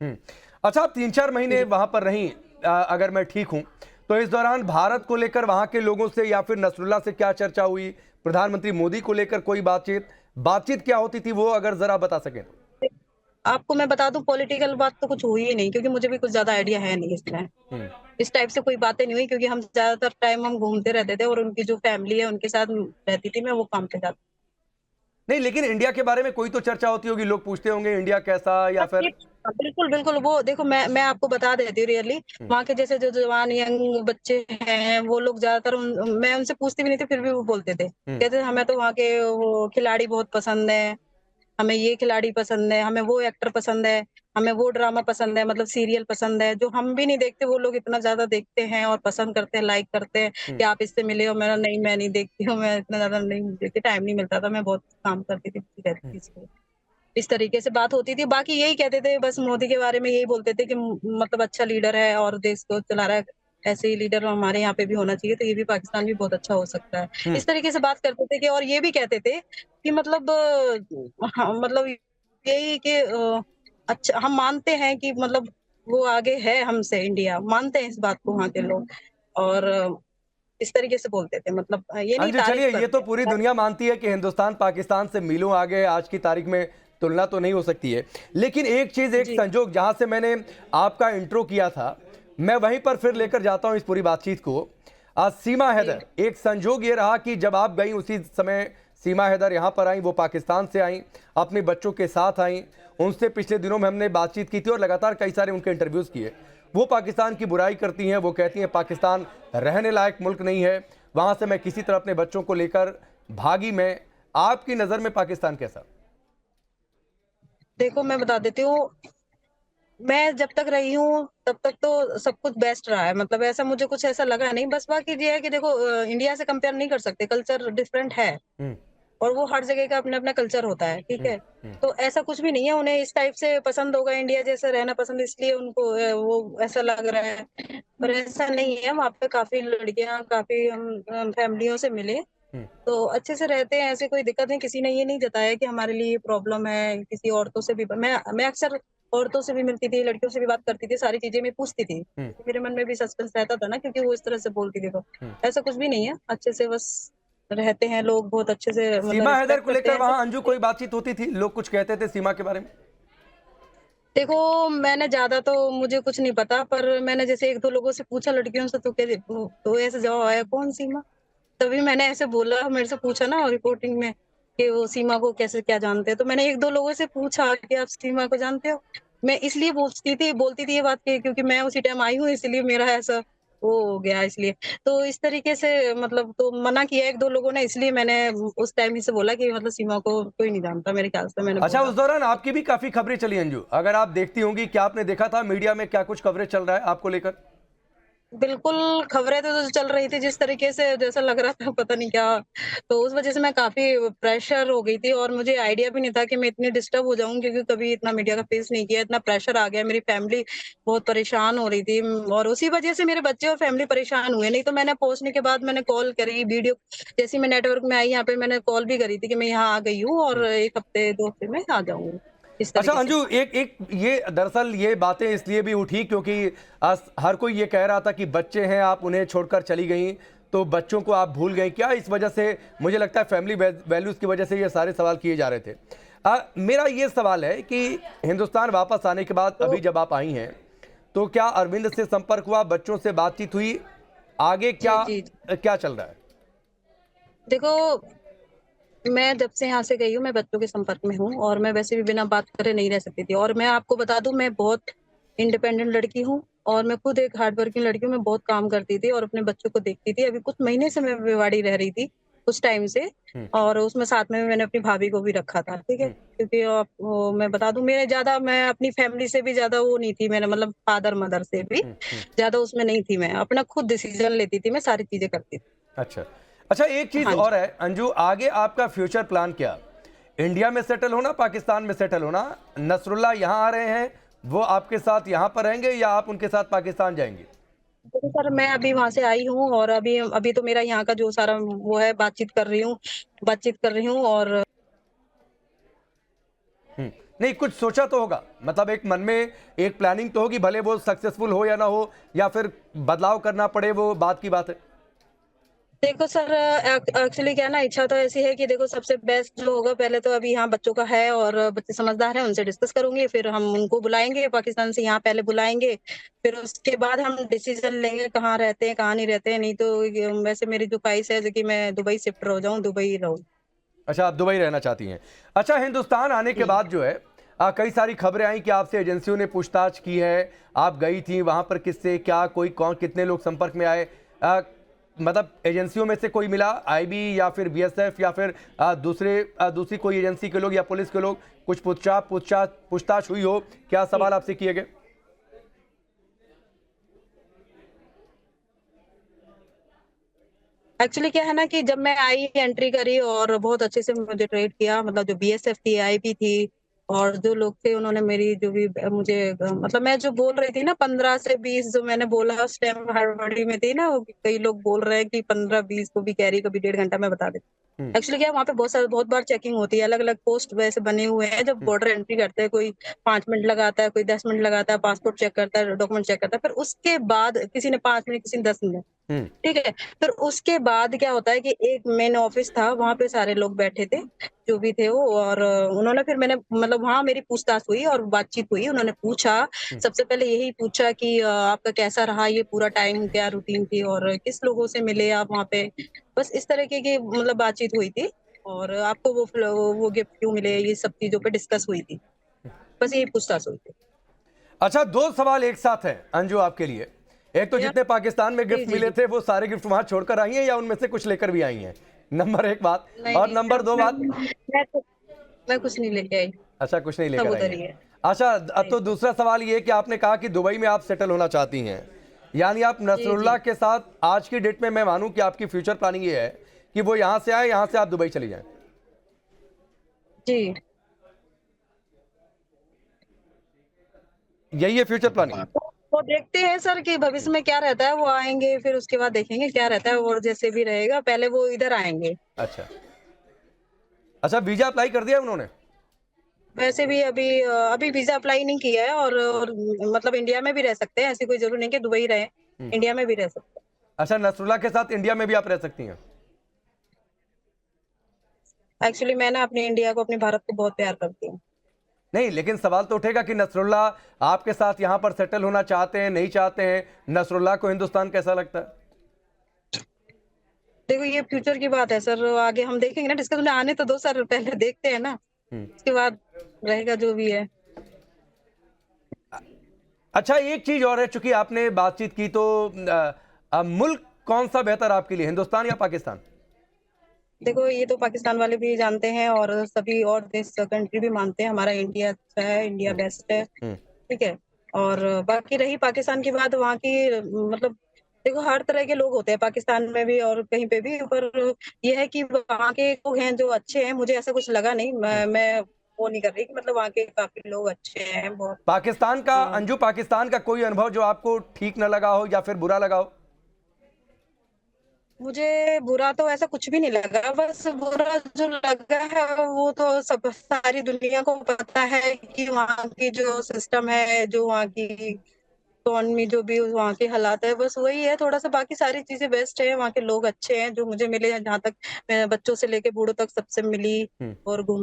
हम्म। अच्छा, आप 3-4 महीने वहां पर रही, अगर मैं ठीक हूं तो इस दौरान भारत को लेकर वहां के लोगों से या फिर नसरुल्ला से क्या चर्चा हुई? प्रधानमंत्री मोदी को लेकर कोई बातचीत क्या होती थी, वो अगर जरा बता सकें तो। आपको मैं बता दूं, पॉलिटिकल बात तो कुछ हुई ही नहीं, क्योंकि मुझे भी कुछ ज्यादा आइडिया है नहीं इसमें। हम्म। इस टाइप से कोई बातें नहीं हुई, क्योंकि हम ज्यादातर टाइम हम घूमते रहते थे और उनकी जो फैमिली है उनके साथ रहती थी, मैं वो काम पे जाती। नहीं, लेकिन इंडिया के बारे में कोई तो चर्चा होती होगी, लोग पूछते होंगे इंडिया कैसा, या हाँ, फिर। बिल्कुल बिल्कुल, वो देखो, मैं आपको बता देती हूँ रियली। हम्म। वहाँ के जैसे जो जवान यंग बच्चे हैं, वो लोग ज्यादातर मैं उनसे पूछती भी नहीं थी, फिर भी वो बोलते थे, हम्म। कहते थे हमें तो वहाँ के वो खिलाड़ी बहुत पसंद है, हमें ये खिलाड़ी पसंद है, हमें वो एक्टर पसंद है, हमें वो ड्रामा पसंद है, मतलब सीरियल पसंद है, जो हम भी नहीं देखते वो लोग इतना ज्यादा देखते हैं और पसंद करते हैं, लाइक करते हैं हम्म। कि आप इससे मिले हो। मेरा नहीं, मैं नहीं देखती हूँ, मैं इतना ज्यादा नहीं देखती, टाइम नहीं मिलता था, मैं बहुत काम करती थी, रहती थी, इसलिए इस तरीके से बात होती थी। बाकी यही कहते थे बस, मोदी के बारे में यही बोलते थे कि मतलब अच्छा लीडर है और देश को चला रहा है, ऐसे ही लीडर हमारे यहाँ पे भी होना चाहिए, तो ये भी पाकिस्तान भी बहुत अच्छा हो सकता है, हम्म। इस तरीके से बात करते थे। कि और ये भी कहते थे कि मतलब हाँ, मतलब यही कि अच्छा, हम मानते हैं कि मतलब वो आगे है हमसे, इंडिया मानते हैं इस बात को वहाँ के लोग। और इस तरीके से बोलते थे, मतलब ये नहीं, अंजू, तारीफ चलिए, ये तो करते पूरी हैं। दुनिया मानती है कि हिंदुस्तान पाकिस्तान से मीलों आगे, आज की तारीख में तुलना तो नहीं हो सकती है। लेकिन एक चीज, एक जी संजोग, जहां से मैंने आपका इंट्रो किया था, मैं वहीं पर फिर लेकर जाता हूं इस पूरी बातचीत को। आज सीमा जी हैदर, एक संजोग ये रहा कि जब आप गई उसी समय सीमा हैदर यहां पर आई, वो पाकिस्तान से आई, अपने बच्चों के साथ आई। उनसे पिछले दिनों में हमने बातचीत की थी और लगातार कई सारे उनके इंटरव्यूज किए। वो पाकिस्तान की बुराई करती हैं, वो कहती हैं पाकिस्तान रहने लायक मुल्क नहीं है, वहां से मैं किसी तरह अपने बच्चों को लेकर भागी। मैं, आपकी नजर में पाकिस्तान कैसा? देखो, मैं बता देती हूँ, मैं जब तक रही हूँ तब तक तो सब कुछ बेस्ट रहा है, मतलब ऐसा मुझे कुछ ऐसा लगा नहीं। बस बाकी ये है कि देखो, इंडिया से कंपेयर नहीं कर सकते, कल्चर डिफरेंट है हम्म। और वो हर जगह का अपना अपना कल्चर होता है, ठीक हम्म। है। हम्म। तो ऐसा कुछ भी नहीं है, उन्हें इस टाइप से पसंद होगा, इंडिया जैसा रहना पसंद, इसलिए उनको वो ऐसा लग रहा है। पर ऐसा नहीं है, वहाँ पे काफी लड़कियां, काफी हम फैमिलियों से मिले, हम्म। तो अच्छे से रहते हैं, ऐसे कोई दिक्कत नहीं। किसी ने ये नहीं जताया कि हमारे लिए ये प्रॉब्लम है। किसी औरतों से भी मैं अक्सर औरतों से भी मिलती थी, लड़कियों से भी बात करती थी, सारी चीजें मैं पूछती थी, हम्म। क्योंकि मेरे मन में भी सस्पेंस रहता था ना, क्योंकि वो इस तरह से बोलती थी। तो हम्म। ऐसा कुछ भी नहीं है, अच्छे से बस रहते हैं लोग, बहुत अच्छे से, मतलब सीमा हैदर रिस्पेक्ट को करते लेकर हैं वहां, अंजू, सब। कोई बातचीत होती थी? लोग कुछ कहते थे सीमा के बारे में? देखो, मैंने ज्यादा तो मुझे कुछ नहीं पता, पर मैंने जैसे एक दो लोगों से पूछा लड़कियों से, तो ऐसे जवाब आया, कौन सीमा? तभी मैंने ऐसे बोला, मेरे से पूछा ना रिपोर्टिंग में कि वो सीमा को कैसे क्या जानते हैं, तो मैंने एक दो लोगों से पूछा कि आप सीमा को जानते हो। मैं इसलिए बोलती थी ये बात क्योंकि मैं उसी टाइम आई हूँ, इसलिए मेरा ऐसा वो हो गया, इसलिए। तो इस तरीके से मतलब, तो मना किया एक दो लोगों ने, इसलिए मैंने उस टाइम ही से बोला कि मतलब सीमा को कोई नहीं जानता, मेरे ख्याल से, मैंने अच्छा, बोला। उस दौरान आपकी भी काफी खबरें चली अंजू, अगर आप देखती होंगी, क्या आपने देखा था मीडिया में क्या कुछ कवरेज चल रहा है आपको लेकर? बिल्कुल, खबरें तो चल रही थी जिस तरीके से, जैसा लग रहा था पता नहीं क्या। तो उस वजह से मैं काफ़ी प्रेशर हो गई थी और मुझे आइडिया भी नहीं था कि मैं इतनी डिस्टर्ब हो जाऊँगी, क्योंकि कभी इतना मीडिया का फेस नहीं किया, इतना प्रेशर आ गया। मेरी फैमिली बहुत परेशान हो रही थी, और उसी वजह से मेरे बच्चे और फैमिली परेशान हुए। नहीं तो मैंने पहुँचने के बाद मैंने कॉल करी, वीडियो, जैसे ही मैं नेटवर्क में आई यहाँ पे, मैंने कॉल भी करी थी कि मैं यहाँ आ गई हूँ और 1 हफ्ते 2 हफ्ते में आ जाऊँगी, इस अच्छा तरीके से। अंजू, एक एक ये दरअसल ये बातें इसलिए भी उठी क्योंकि आज हर कोई ये कह रहा था कि बच्चे हैं, आप उन्हें छोड़कर चली गई, तो बच्चों को आप भूल गई क्या? इस वजह से, मुझे लगता है फैमिली वैल्यूज की वजह से ये सारे सवाल किए जा रहे थे। मेरा ये सवाल है कि हिंदुस्तान वापस आने के बाद, तो अभी जब आप आई हैं, तो क्या अरविंद से संपर्क हुआ, बच्चों से बातचीत हुई, आगे जी, क्या जी, जी। क्या चल रहा है? देखो, मैं जब से यहाँ से गई हूँ, मैं बच्चों के संपर्क में हूँ और मैं वैसे भी बिना बात करे नहीं रह सकती थी। और मैं आपको बता दूँ, मैं बहुत इंडिपेंडेंट लड़की हूँ और मैं खुद एक हार्ड वर्किंग लड़की हूँ। मैं बहुत काम करती थी और अपने बच्चों को देखती थी। अभी कुछ महीने से मैं बेवाड़ी रह रही थी, कुछ टाइम से। हम्म। और उसमें साथ में मैंने अपनी भाभी को भी रखा था, ठीक है? हम्म। क्योंकि मैं बता दूँ, मैं अपनी फैमिली से भी ज़्यादा वो नहीं थी, मैंने मतलब फादर मदर से भी हम्म। हम्म। ज़्यादा उसमें नहीं थी। मैं अपना खुद डिसीजन लेती थी, मैं सारी चीज़ें करती थी। अच्छा। अच्छा, एक चीज हाँ जी। और है अंजू, आगे आपका फ्यूचर प्लान क्या? इंडिया में सेटल होना, पाकिस्तान में सेटल होना? नसरुल्ला यहाँ आ रहे हैं, वो आपके साथ यहाँ पर रहेंगे या आप उनके साथ पाकिस्तान जाएंगे? देखो सर, मैं अभी वहां से आई हूँ और अभी अभी तो मेरा यहाँ का जो सारा वो है, बातचीत कर रही हूँ और हम्म। नहीं, कुछ सोचा तो होगा, मतलब एक मन में एक प्लानिंग तो होगी, भले वो सक्सेसफुल हो या ना हो, या फिर बदलाव करना पड़े, वो बात की बात है। देखो सर, एक्चुअली क्या है ना, इच्छा तो ऐसी है कि देखो सबसे बेस्ट जो होगा, पहले तो अभी यहाँ बच्चों का है और बच्चे समझदार हैं, उनसे डिस्कस करूंगी, फिर हम उनको बुलाएंगे पाकिस्तान से, यहाँ पहले बुलाएंगे, फिर उसके बाद हम डिसीजन लेंगे कहाँ रहते हैं कहाँ नहीं रहते हैं। नहीं तो वैसे मेरी जो ख्वाहिश है जो कि मैं दुबई शिफ्ट हो जाऊँ, दुबई रहूँ। अच्छा, आप दुबई रहना चाहती हैं। अच्छा, हिंदुस्तान आने के जी। बाद जो है कई सारी खबरें आई कि आपसे एजेंसियों ने पूछताछ की है, आप गई थी वहां पर, किससे क्या, कोई कौन, कितने लोग संपर्क में आए, मतलब एजेंसियों में से कोई मिला, आईबी या फिर बीएसएफ या फिर दूसरी कोई एजेंसी के लोग या पुलिस के लोग, कुछ पूछताछ हुई हो, क्या जी। सवाल आपसे किए गए? एक्चुअली क्या है ना कि जब मैं आई, एंट्री करी और बहुत अच्छे से मुझे ट्रीट किया, मतलब जो बीएसएफ थी, आईबी थी और जो लोग थे उन्होंने मेरी जो भी मुझे मतलब मैं जो बोल रही थी ना 15 से 20 जो मैंने बोला उस टाइम हड़बड़ी में थी ना, वो कई लोग बोल रहे हैं कि 15-20 को भी कह रही, कभी 1.5 घंटा में बता देती। हम्म। एक्चुअली क्या है, वहाँ पे बहुत बार चेकिंग होती है, अलग अलग पोस्ट वैसे बने हुए हैं। जब हम्म। बॉर्डर एंट्री करते हैं, कोई 5 मिनट लगाता है, कोई 10 मिनट लगाता है, पासपोर्ट चेक करता है, डॉक्यूमेंट चेक करता है, फिर उसके बाद किसी ने 5 मिनट, किसी ने 10 मिनट। हम्म। ठीक है। फिर उसके बाद क्या होता है कि एक मेन ऑफिस था, वहां पे सारे लोग बैठे थे जो भी थे वो, और उन्होंने फिर मैंने मतलब वहां मेरी पूछताछ हुई और बातचीत हुई। उन्होंने पूछा, हम्म। सबसे पहले यही पूछा कि आपका कैसा रहा ये पूरा टाइम, क्या रूटीन थी और किस लोगों से मिले आप वहां पे। बस इस तरीके की मतलब बातचीत हुई थी। और आपको वो गिफ्ट क्यों मिले, ये सब चीजों पे डिस्कस हुई थी। बस यही पूछताछ हुई थी। अच्छा, दो सवाल एक साथ हैं अंजू आपके लिए। एक तो या जितने पाकिस्तान में जी गिफ्ट जी मिले जी। थे वो सारे गिफ्ट वहां छोड़कर आई हैं या उनमें से कुछ लेकर भी आई हैं? नंबर एक बात। नहीं और नहीं, नंबर दो बात। मैं कुछ नहीं लेके आई। अच्छा, कुछ नहीं सब लेकर आई उधर हैं। ही है। अच्छा, नहीं तो सर। दूसरा सवाल ये कि आपने कहा कि दुबई में आप सेटल होना चाहती हैं, यानी आप जी जी नसरुल्लाह के साथ आज की डेट में, मैं मानूं कि आपकी फ्यूचर प्लानिंग ये है कि वो यहां से आए, यहां से आप दुबई चली जाएं। जी। यही है फ्यूचर प्लानिंग? वो देखते हैं सर कि भविष्य में क्या रहता है, वो आएंगे फिर उसके बाद देखेंगे क्या रहता है, और जैसे भी रहेगा पहले वो इधर आएंगे। अच्छा। अच्छा, वीजा अप्लाई कर दिया उन्होंने? वैसे भी अभी वीजा अप्लाई नहीं किया है, और मतलब इंडिया में भी रह सकते हैं, ऐसी कोई जरूरी नहीं कि दुबई रहे, इंडिया में भी रह सकते अच्छा, नसरुल्लाह के साथ इंडिया में भी आप रह सकती हैं? हैं। एक्चुअली मैं ना अपने इंडिया को, अपने भारत को बहुत प्यार करती हूँ। नहीं, लेकिन सवाल तो उठेगा कि नसरुल्लाह आपके साथ यहां पर सेटल होना चाहते हैं, नहीं चाहते हैं, नसरुल्लाह को हिंदुस्तान कैसा लगता है? देखो ये फ्यूचर की बात है सर, आगे हम देखेंगे ना, डिस्कस में आने तो दो सर, पहले देखते हैं ना, हम्म। उसके बाद रहेगा जो भी है। अच्छा, एक चीज और है, चूंकि आपने बातचीत की तो मुल्क कौन सा बेहतर आपके लिए, हिंदुस्तान या पाकिस्तान? देखो ये तो पाकिस्तान वाले भी जानते हैं और सभी और देश कंट्री भी मानते हैं, हमारा इंडिया अच्छा है, इंडिया हम्म। बेस्ट है। हम्म। ठीक है। और बाकी रही पाकिस्तान की बात, वहाँ की मतलब देखो हर तरह के लोग होते हैं पाकिस्तान में भी और कहीं पे भी, पर ये है कि वहाँ के लोग हैं जो अच्छे हैं, मुझे ऐसा कुछ लगा नहीं। हम्म। मैं वो नहीं कर रही कि मतलब वहाँ के काफी लोग अच्छे हैं बहुत। पाकिस्तान का, हाँ। अंजू, पाकिस्तान का कोई अनुभव जो आपको ठीक न लगा हो या फिर बुरा लगा हो? मुझे बुरा तो ऐसा कुछ भी नहीं लगा, बस बुरा जो लगा है वो तो सब सारी दुनिया को पता है कि वहाँ की जो सिस्टम है, जो वहाँ की इकोनॉमी, जो भी वहाँ के हालात है, बस वही है थोड़ा सा। बाकी सारी चीजें बेस्ट है, वहाँ के लोग अच्छे हैं जो मुझे मिले हैं, जहाँ तक मैं बच्चों से लेके बूढ़ों तक सबसे मिली हम्म। और घूम